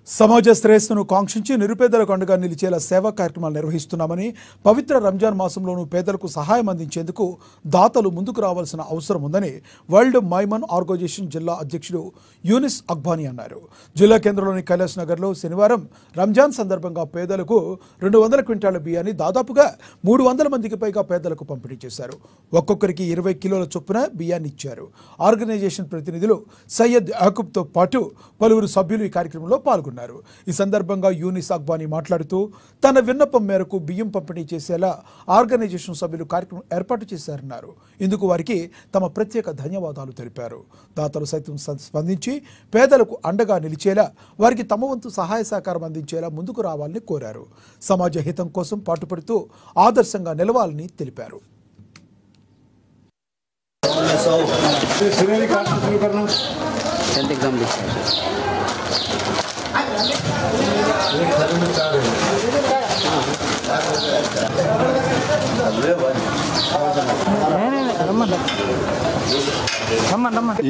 సమాజ శ్రేయస్సును కాంక్షించి నిరుపేదలకు అండగా నిలిచేలా సేవా కార్యక్రమాలు నిర్వహిస్తున్నామని, పవిత్ర రంజాన్ మాసంలోనూ పేదలకు సహాయం అందించేందుకు దాతలు ముందుకు రావాల్సిన అవసరం ఉందని వరల్డ్ మైమన్ ఆర్గనైజేషన్ జిల్లా అధ్యక్షుడు యూనిస్ అక్బానీ అన్నారు. జిల్లా కేంద్రంలోని కైలాస్ నగర్లో శనివారం రంజాన్ సందర్భంగా పేదలకు 200 క్వింటాల బియ్యాన్ని దాదాపుగా 300 మందికి పైగా పేదలకు పంపిణీ చేశారు. ఒక్కొక్కరికి 20 కిలోల చొప్పున బియ్యాన్ని ఇచ్చారు. ఆర్గనైజేషన్ ప్రతినిధులు సయ్యద్ యాకూబ్తో పాటు పలువురు సభ్యులు ఈ కార్యక్రమంలో పాల్గొన్నారు. ఈ సందర్భంగా యూనిస్ అక్బానీ మాట్లాడుతూ తన విన్నపం మేరకు బియ్యం పంపిణీ చేసేలా ఆర్గనైజేషన్ సభ్యులు కార్యక్రమం ఏర్పాటు చేశారన్నారు. ఇందుకు వారికి తమ ప్రత్యేక ధన్యవాదాలు తెలిపారు. దాతలు సైతం స్పందించి పేదలకు అండగా నిలిచేలా, వారికి తమ వంతు సహాయ సహకారం అందించేలా ముందుకు రావాలని కోరారు. సమాజ హితం కోసం పాటుపడుతూ ఆదర్శంగా నిలవాలని తెలిపారు.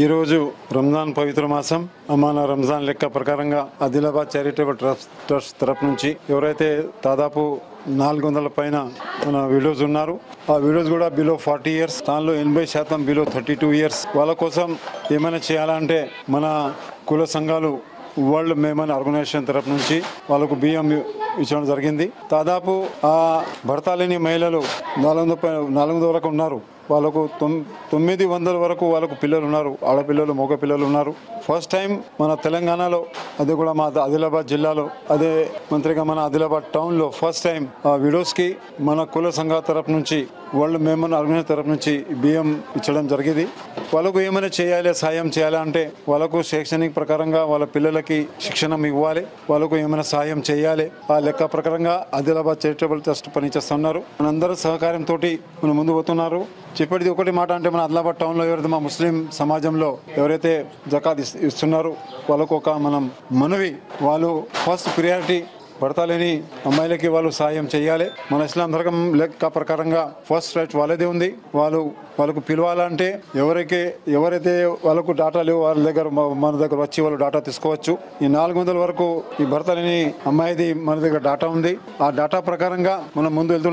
ఈరోజు రంజాన్ పవిత్ర మాసం. మన రంజాన్ లెక్క ప్రకారంగా ఆదిలాబాద్ చారిటబుల్ ట్రస్ట్ తరపు నుంచి ఎవరైతే దాదాపు 400 పైన మన విడోస్ ఉన్నారు, ఆ విడోస్ కూడా బిలో 40 ఇయర్స్, దానిలో 80% బిలో 32 ఇయర్స్. వాళ్ళ కోసం ఏమైనా చేయాలంటే మన కుల సంఘాలు వరల్డ్ మైమన్ ఆర్గనైజేషన్ తరపు నుంచి వాళ్ళకు బియ్యం ఇచ్చడం జరిగింది. దాదాపు ఆ భర్త లేని మహిళలు 400 వరకు ఉన్నారు. వాళ్ళకు 900 వరకు వాళ్ళకు పిల్లలు ఉన్నారు, ఆడపిల్లలు మగ పిల్లలు ఉన్నారు. ఫస్ట్ టైం మన తెలంగాణలో, అది కూడా మా ఆదిలాబాద్ జిల్లాలో, అదే మంత్రిగా మన ఆదిలాబాద్ టౌన్లో ఫస్ట్ టైం ఆ విడోస్కి మన కుల సంఘ తరపు నుంచి వరల్డ్ మైమన్ ఆర్గనైజేషన్ తరపు నుంచి బియ్యం ఇచ్చడం జరిగింది. వాళ్ళకు ఏమైనా చేయాలి, సాయం చేయాలి అంటే వాళ్ళకు శైక్షణిక ప్రకారంగా వాళ్ళ పిల్లలకి శిక్షణ ఇవ్వాలి, వాళ్ళకు ఏమైనా సాయం చేయాలి. ఆ లెక్క ప్రకారంగా ఆదిలాబాద్ చారిటబుల్ ట్రస్ట్ పనిచేస్తున్నారు. మనందరూ సహకారంతో మనం ముందు పోతున్నారు. చెప్పేది ఒకటి మాట అంటే, మన ఆదిలాబాద్ టౌన్లో ఎవరైతే మా ముస్లిం సమాజంలో ఎవరైతే జకాత్ ఇస్తున్నారో వాళ్ళకు ఒక మనం మనవి, వాళ్ళు ఫస్ట్ ప్రియారిటీ భర్త లేని అమ్మాయిలకి వాళ్ళు సాయం చేయాలి. మన ఇస్లాం ధర్మం లెక్క ప్రకారంగా ఫస్ట్ రైట్ వాళ్ళదే ఉంది. వాళ్ళకు పిలవాలంటే ఎవరైతే వాళ్ళకు డాటా లేవు వాళ్ళ దగ్గర మన దగ్గర వచ్చి వాళ్ళు డాటా తీసుకోవచ్చు. ఈ 400 వరకు ఈ భర్త లేని అమ్మాయిది మన దగ్గర డాటా ఉంది. ఆ డాటా ప్రకారంగా మనం ముందు వెళ్తున్నాం.